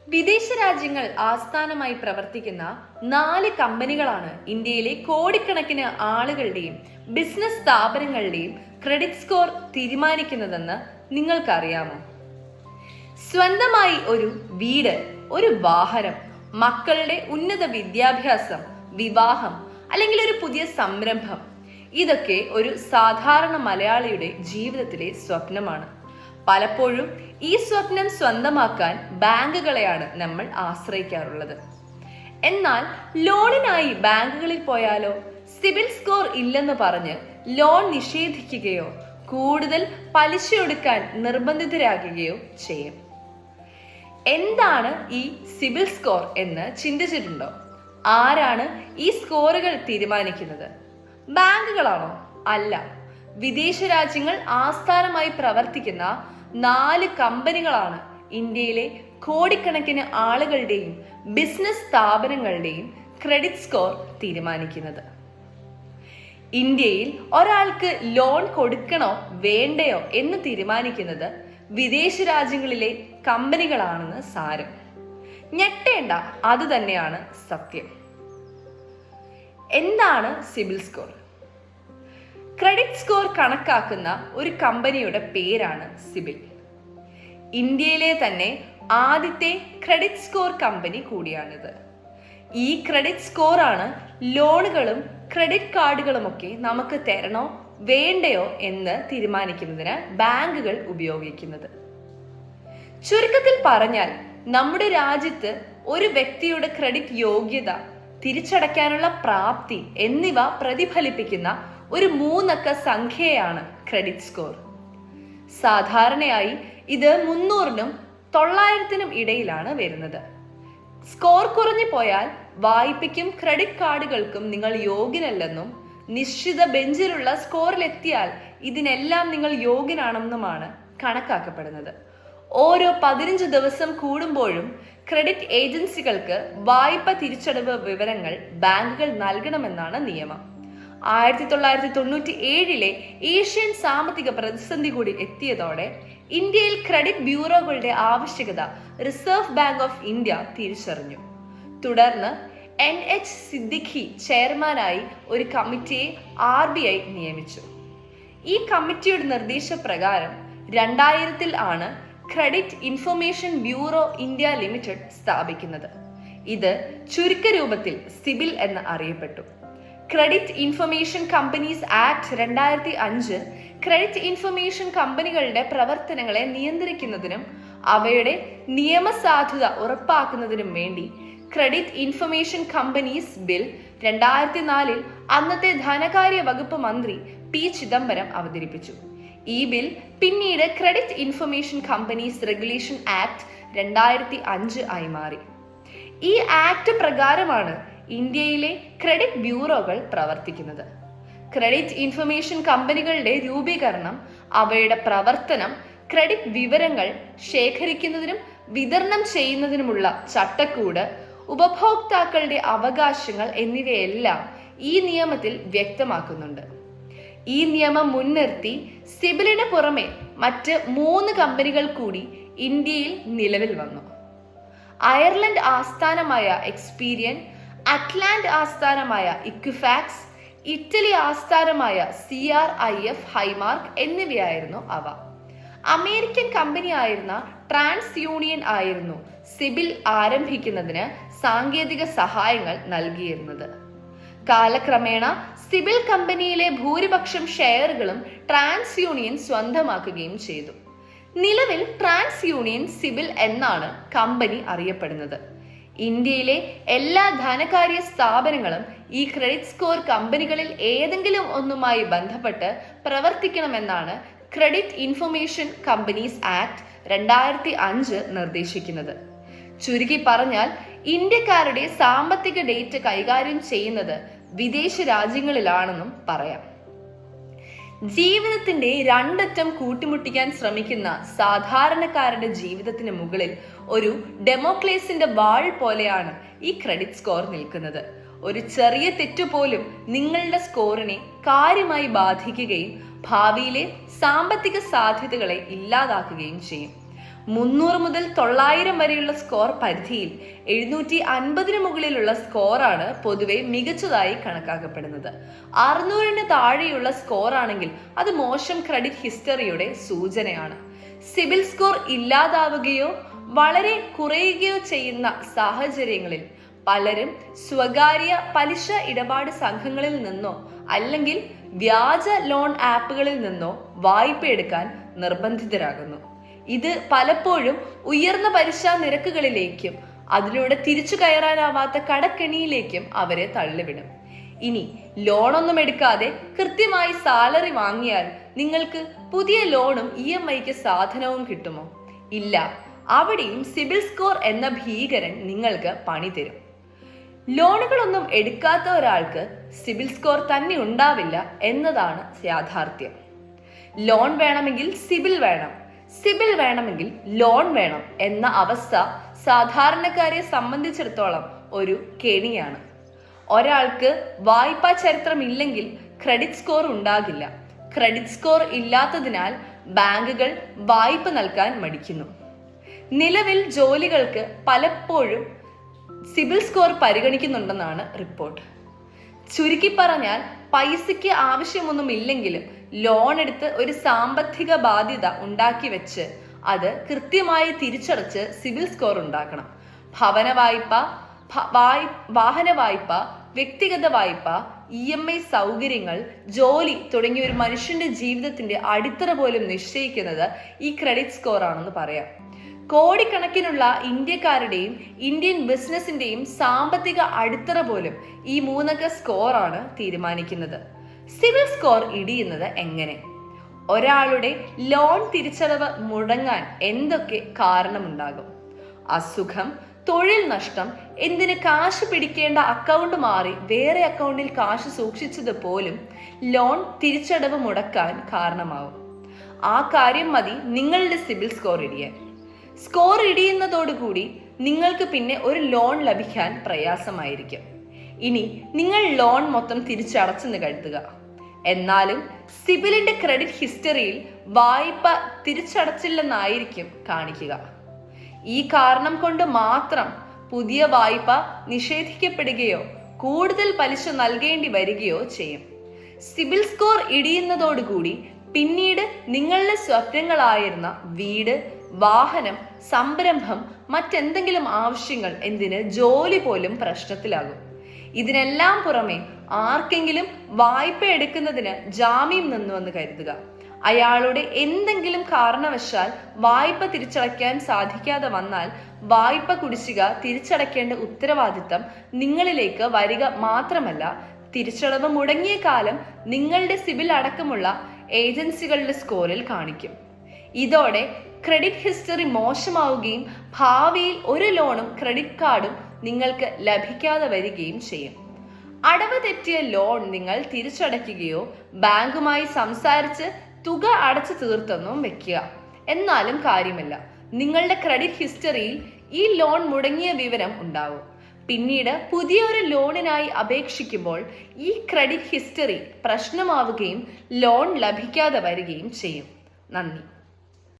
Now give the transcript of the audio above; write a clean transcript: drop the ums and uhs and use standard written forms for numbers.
വിദേശ രാജ്യങ്ങൾ ആസ്ഥാനമായി പ്രവർത്തിക്കുന്ന 4 കമ്പനികളാണ് ഇന്ത്യയിലെ കോടിക്കണക്കിന് ആളുകളുടെയും ബിസിനസ് സ്ഥാപനങ്ങളുടെയും ക്രെഡിറ്റ് സ്കോർ തീരുമാനിക്കുന്നതെന്ന് നിങ്ങൾക്കറിയാമോ? സ്വന്തമായി ഒരു വീട്, ഒരു വാഹനം, മക്കളുടെ ഉന്നത വിദ്യാഭ്യാസം, വിവാഹം അല്ലെങ്കിൽ ഒരു പുതിയ സംരംഭം, ഇതൊക്കെ ഒരു സാധാരണ മലയാളിയുടെ ജീവിതത്തിലെ സ്വപ്നമാണ്. പലപ്പോഴും ഈ സ്വപ്നം സ്വന്തമാക്കാൻ ബാങ്കുകളെയാണ് നമ്മൾ ആശ്രയിക്കാറുള്ളത്. എന്നാൽ ലോണിനായി ബാങ്കുകളിൽ പോയാലോ സിബിൽ സ്കോർ ഇല്ലെന്ന് പറഞ്ഞ് ലോൺ നിഷേധിക്കുകയോ കൂടുതൽ പലിശയൊടുക്കാൻ നിർബന്ധിതരാകുകയോ ചെയ്യും. എന്താണ് ഈ സിബിൽ സ്കോർ എന്ന് ചിന്തിച്ചിട്ടുണ്ടോ? ആരാണ് ഈ സ്കോറുകൾ തീരുമാനിക്കുന്നത്? ബാങ്കുകളാണോ? അല്ല. വിദേശ രാജ്യങ്ങൾ ആസ്ഥാനമായി പ്രവർത്തിക്കുന്ന 4 കമ്പനികളാണ് ഇന്ത്യയിലെ കോടിക്കണക്കിന് ആളുകളുടെയും ബിസിനസ് സ്ഥാപനങ്ങളുടെയും ക്രെഡിറ്റ് സ്കോർ തീരുമാനിക്കുന്നത്. ഇന്ത്യയിൽ ഒരാൾക്ക് ലോൺ കൊടുക്കണോ വേണ്ടയോ എന്ന് തീരുമാനിക്കുന്നത് വിദേശ രാജ്യങ്ങളിലെ കമ്പനികളാണെന്ന് സാരം. ഞെട്ടേണ്ട, അത് തന്നെയാണ് സത്യം. എന്താണ് സിബിൽ സ്കോർ? ക്രെഡിറ്റ് സ്കോർ കണക്കാക്കുന്ന ഒരു കമ്പനിയുടെ പേരാണ് സിബിൽ. ഇന്ത്യയിലെ തന്നെ ആദ്യത്തെ ക്രെഡിറ്റ് സ്കോർ കമ്പനി കൂടിയാണിത്. ഈ ക്രെഡിറ്റ് സ്കോറാണ് ലോണുകളും ക്രെഡിറ്റ് കാർഡുകളുമൊക്കെ നമുക്ക് തരണോ വേണ്ടയോ എന്ന് തീരുമാനിക്കുന്നതിന് ബാങ്കുകൾ ഉപയോഗിക്കുന്നത്. ചുരുക്കത്തിൽ പറഞ്ഞാൽ, നമ്മുടെ രാജ്യത്ത് ഒരു വ്യക്തിയുടെ ക്രെഡിറ്റ് യോഗ്യത, തിരിച്ചടയ്ക്കാനുള്ള പ്രാപ്തി എന്നിവ പ്രതിഫലിപ്പിക്കുന്ന ഒരു 3 അക്ക സംഖ്യയാണ് ക്രെഡിറ്റ് സ്കോർ. സാധാരണയായി ഇത് 300-നും 900-നും ഇടയിലാണ് വരുന്നത്. സ്കോർ കുറഞ്ഞു പോയാൽ വായ്പയ്ക്കും ക്രെഡിറ്റ് കാർഡുകൾക്കും നിങ്ങൾ യോഗ്യനല്ലെന്നും നിശ്ചിത ബെഞ്ചിലുള്ള സ്കോറിലെത്തിയാൽ ഇതിനെല്ലാം നിങ്ങൾ യോഗ്യനാണെന്നുമാണ് കണക്കാക്കപ്പെടുന്നത്. ഓരോ 15 ദിവസം കൂടുമ്പോഴും ക്രെഡിറ്റ് ഏജൻസികൾക്ക് വായ്പ തിരിച്ചടവ് വിവരങ്ങൾ ബാങ്കുകൾ നൽകണമെന്നാണ് നിയമം. 1997-ലെ ഏഷ്യൻ സാമ്പത്തിക പ്രതിസന്ധി കൂടി എത്തിയതോടെ ഇന്ത്യയിൽ ക്രെഡിറ്റ് ബ്യൂറോകളുടെ ആവശ്യകത റിസർവ് ബാങ്ക് ഓഫ് ഇന്ത്യ തിരിച്ചറിഞ്ഞു. തുടർന്ന് NH സിദ്ദിഖി ചെയർമാനായി ഒരു കമ്മിറ്റിയെ RBI നിയമിച്ചു. ഈ കമ്മിറ്റിയുടെ നിർദ്ദേശപ്രകാരം 2000-ൽ ആണ് credit information bureau India limited സ്ഥാപിക്കുന്നത്. ഇത് ചുരുക്കരൂപത്തിൽ സിബിൽ എന്ന് അറിയപ്പെട്ടു. Credit information companies act 2005 credit information കമ്പനികളുടെ പ്രവർത്തനങ്ങളെ നിയന്ത്രിക്കുന്നതിനും അവയുടെ നിയമസാധുത ഉറപ്പാക്കുന്നതിനും വേണ്ടി ക്രെഡിറ്റ് ഇൻഫർമേഷൻ കമ്പനീസ് ബിൽ 2004-ൽ അന്നത്തെ ധനകാര്യ വകുപ്പ് മന്ത്രി P. ചിദംബരം അവതരിപ്പിച്ചു. ഈ ബിൽ പിന്നീട് credit information companies regulation act 2005 ആയി മാറി. ഈ ആക്ട് പ്രകാരമാണ് ഇന്ത്യയിലെ ക്രെഡിറ്റ് ബ്യൂറോകൾ പ്രവർത്തിക്കുന്നത്. ക്രെഡിറ്റ് ഇൻഫർമേഷൻ കമ്പനികളുടെ രൂപീകരണം, അവയുടെ പ്രവർത്തനം, ക്രെഡിറ്റ് വിവരങ്ങൾ ശേഖരിക്കുന്നതിനും വിതരണം ചെയ്യുന്നതിനുമുള്ള ചട്ടക്കൂട്, ഉപഭോക്താക്കളുടെ അവകാശങ്ങൾ എന്നിവയെല്ലാം ഈ നിയമത്തിൽ വ്യക്തമാക്കുന്നുണ്ട്. ഈ നിയമം മുൻനിർത്തി സിബിലിന് പുറമെ മറ്റ് 3 കമ്പനികൾ കൂടി ഇന്ത്യയിൽ നിലവിൽ വന്നു. അയർലൻഡ് ആസ്ഥാനമായ എക്സ്പീരിയൻ, അറ്റ്ലാന്റ് ആസ്ഥാനമായ ഇക്വിഫാക്സ്, ഇറ്റലി ആസ്ഥാനമായ CRIF ഹൈമാർക്ക് എന്നിവയായിരുന്നു അവ. അമേരിക്കൻ കമ്പനിയായിരുന്ന ട്രാൻസ് യൂണിയൻ ആയിരുന്നു സിബിൽ ആരംഭിക്കുന്നതിന് സാങ്കേതിക സഹായങ്ങൾ നൽകിയിരുന്നത്. കാലക്രമേണ സിബിൽ കമ്പനിയിലെ ഭൂരിപക്ഷം ഷെയറുകളും ട്രാൻസ് യൂണിയൻ സ്വന്തമാക്കുകയും ചെയ്തു. നിലവിൽ ട്രാൻസ് യൂണിയൻ സിബിൽ എന്നാണ് കമ്പനി അറിയപ്പെടുന്നത്. ഇന്ത്യയിലെ എല്ലാ ധനകാര്യ സ്ഥാപനങ്ങളും ഈ ക്രെഡിറ്റ് സ്കോർ കമ്പനികളിൽ ഏതെങ്കിലും ഒന്നുമായി ബന്ധപ്പെട്ട് പ്രവർത്തിക്കണമെന്നാണ് ക്രെഡിറ്റ് ഇൻഫർമേഷൻ കമ്പനീസ് ആക്ട് 2005 നിർദ്ദേശിക്കുന്നത്. ചുരുക്കി പറഞ്ഞാൽ, ഇന്ത്യക്കാരുടെ സാമ്പത്തിക ഡേറ്റ കൈകാര്യം ചെയ്യുന്നത് വിദേശ രാജ്യങ്ങളിലാണെന്നും പറയാം. ജീവിതത്തിന്റെ 2 അറ്റം കൂട്ടിമുട്ടിക്കാൻ ശ്രമിക്കുന്ന സാധാരണക്കാരുടെ ജീവിതത്തിന് മുകളിൽ ഒരു ഡെമോക്ലേസിന്റെ വാൾ പോലെയാണ് ഈ ക്രെഡിറ്റ് സ്കോർ നിൽക്കുന്നത്. ഒരു ചെറിയ തെറ്റുപോലും നിങ്ങളുടെ സ്കോറിനെ കാര്യമായി ബാധിക്കുകയും ഭാവിയിലെ സാമ്പത്തിക സാധ്യതകളെ ഇല്ലാതാക്കുകയും ചെയ്യും. 300 മുതൽ 900 വരെയുള്ള സ്കോർ പരിധിയിൽ 750 മുകളിലുള്ള സ്കോറാണ് പൊതുവെ മികച്ചതായി കണക്കാക്കപ്പെടുന്നത്. 600 താഴെയുള്ള സ്കോർ ആണെങ്കിൽ അത് മോശം ക്രെഡിറ്റ് ഹിസ്റ്ററിയുടെ സൂചനയാണ്. സിബിൽ സ്കോർ ഇല്ലാതാവുകയോ വളരെ കുറയുകയോ ചെയ്യുന്ന സാഹചര്യങ്ങളിൽ പലരും സ്വകാര്യ പലിശ ഇടപാട് സംഘങ്ങളിൽ നിന്നോ അല്ലെങ്കിൽ വ്യാജ ലോൺ ആപ്പുകളിൽ നിന്നോ വായ്പ എടുക്കാൻ നിർബന്ധിതരാകുന്നു. ഇത് പലപ്പോഴും ഉയർന്ന പലിശ നിരക്കുകളിലേക്കും അതിലൂടെ തിരിച്ചു കയറാനാവാത്ത കടക്കെണിയിലേക്കും അവരെ തള്ളിവിടും. ഇനി ലോണൊന്നും എടുക്കാതെ കൃത്യമായി സാലറി വാങ്ങിയാൽ നിങ്ങൾക്ക് പുതിയ ലോണും EMIക്ക് സാധനവും കിട്ടുമോ? ഇല്ല. അവിടെയും സിബിൽ സ്കോർ എന്ന ഭീകരൻ നിങ്ങൾക്ക് പണി തരും. ലോണുകളൊന്നും എടുക്കാത്ത ഒരാൾക്ക് സിബിൽ സ്കോർ തന്നെ ഉണ്ടാവില്ല എന്നതാണ് യാഥാർത്ഥ്യം. ലോൺ വേണമെങ്കിൽ സിബിൽ വേണം, സിബിൽ വേണമെങ്കിൽ ലോൺ വേണം എന്ന അവസ്ഥ സാധാരണക്കാരെ സംബന്ധിച്ചിടത്തോളം ഒരു കെണിയാണ്. ഒരാൾക്ക് വായ്പാ ചരിത്രമില്ലെങ്കിൽ ക്രെഡിറ്റ് സ്കോർ ഉണ്ടാകില്ല. ക്രെഡിറ്റ് സ്കോർ ഇല്ലാത്തതിനാൽ ബാങ്കുകൾ വായ്പ നൽകാൻ മടിക്കുന്നു. നിലവിൽ ജോലികൾക്ക് പലപ്പോഴും സിബിൽ സ്കോർ പരിഗണിക്കുന്നുണ്ടെന്നാണ് റിപ്പോർട്ട്. ചുരുക്കി പറഞ്ഞാൽ പൈസയ്ക്ക് ആവശ്യമൊന്നുമില്ലെങ്കിലും ലോൺ എടുത്ത് ഒരു സാമ്പത്തിക ബാധ്യത ഉണ്ടാക്കി വെച്ച് അത് കൃത്യമായി തിരിച്ചടച്ച് സിബിൽ സ്കോർ ഉണ്ടാക്കണം. ഭവന വായ്പ, വാഹന വായ്പ, വ്യക്തിഗത വായ്പ, EMI സൗകര്യങ്ങൾ, ജോലി തുടങ്ങിയ ഒരു മനുഷ്യന്റെ ജീവിതത്തിന്റെ അടിത്തറ പോലും നിശ്ചയിക്കുന്നത് ഈ ക്രെഡിറ്റ് സ്കോർ ആണെന്ന് പറയാം. കോടിക്കണക്കിനുള്ള ഇന്ത്യക്കാരുടെയും ഇന്ത്യൻ ബിസിനസിന്റെയും സാമ്പത്തിക അടിത്തറ പോലും ഈ 3 അക്ക സ്കോറാണ് തീരുമാനിക്കുന്നത്. സിബിൽ സ്കോർ ഇടിയുന്നത് എങ്ങനെ? ഒരാളുടെ ലോൺ തിരിച്ചടവ് മുടങ്ങാൻ എന്തൊക്കെ കാരണമുണ്ടാകും? അസുഖം, തൊഴിൽ നഷ്ടം, എന്തിന് കാശ് പിടിക്കേണ്ട അക്കൗണ്ട് മാറി വേറെ അക്കൗണ്ടിൽ കാശ് സൂക്ഷിച്ചത് പോലും ലോൺ തിരിച്ചടവ് മുടക്കാൻ കാരണമാവും. ആ കാര്യം മതി നിങ്ങളുടെ സിബിൽ സ്കോർ ഇടിയാൻ. സ്കോർ ഇടിയുന്നതോടുകൂടി നിങ്ങൾക്ക് പിന്നെ ഒരു ലോൺ ലഭിക്കാൻ പ്രയാസമായിരിക്കും. ഇനി നിങ്ങൾ ലോൺ മൊത്തം തിരിച്ചടച്ചെന്ന് കരുതുക. എന്നാലും സിബിലിന്റെ ക്രെഡിറ്റ് ഹിസ്റ്ററിയിൽ വായ്പ തിരിച്ചടച്ചില്ലെന്നായിരിക്കും കാണിക്കുക. ഈ കാരണം കൊണ്ട് മാത്രം പുതിയ വായ്പ നിഷേധിക്കപ്പെടുകയോ കൂടുതൽ പലിശ നൽകേണ്ടി വരികയോ ചെയ്യും. സിബിൽ സ്കോർ ഇടിയുന്നതോടുകൂടി പിന്നീട് നിങ്ങളുടെ സ്വപ്നങ്ങളായിരുന്ന വീട്, വാഹനം, സംരംഭം, മറ്റെന്തെങ്കിലും ആവശ്യങ്ങൾ, എന്തിന് ജോലി പോലും പ്രശ്നത്തിലാകും. ഇതിനെല്ലാം പുറമെ ആർക്കെങ്കിലും വായ്പ എടുക്കുന്നതിന് ജാമ്യം നിന്നുവെന്ന് കരുതുക. അയാളുടെ എന്തെങ്കിലും കാരണവശാൽ വായ്പ തിരിച്ചടയ്ക്കാൻ സാധിക്കാതെ വന്നാൽ വായ്പ കുടിശ്ശിക തിരിച്ചടയ്ക്കേണ്ട ഉത്തരവാദിത്തം നിങ്ങളിലേക്ക് വരിക മാത്രമല്ല, തിരിച്ചടവ് മുടങ്ങിയ കാലം നിങ്ങളുടെ സിബിൽ അടക്കമുള്ള ഏജൻസികളുടെ സ്കോറിൽ കാണിക്കും. ഇതോടെ ക്രെഡിറ്റ് ഹിസ്റ്ററി മോശമാവുകയും ഭാവിയിൽ ഒരു ലോണും ക്രെഡിറ്റ് കാർഡും നിങ്ങൾക്ക് ലഭിക്കാതെ വരികയും ചെയ്യും. അടവ് തെറ്റിയ ലോൺ നിങ്ങൾ തിരിച്ചടയ്ക്കുകയോ ബാങ്കുമായി സംസാരിച്ച് തുക അടച്ചു തീർത്തെന്നും വെക്കുക. എന്നാലും കാര്യമില്ല, നിങ്ങളുടെ ക്രെഡിറ്റ് ഹിസ്റ്ററിയിൽ ഈ ലോൺ മുടങ്ങിയ വിവരം ഉണ്ടാവും. പിന്നീട് പുതിയൊരു ലോണിനായി അപേക്ഷിക്കുമ്പോൾ ഈ ക്രെഡിറ്റ് ഹിസ്റ്ററി പ്രശ്നമാവുകയും ലോൺ ലഭിക്കാതെ വരികയും ചെയ്യും. നന്ദി.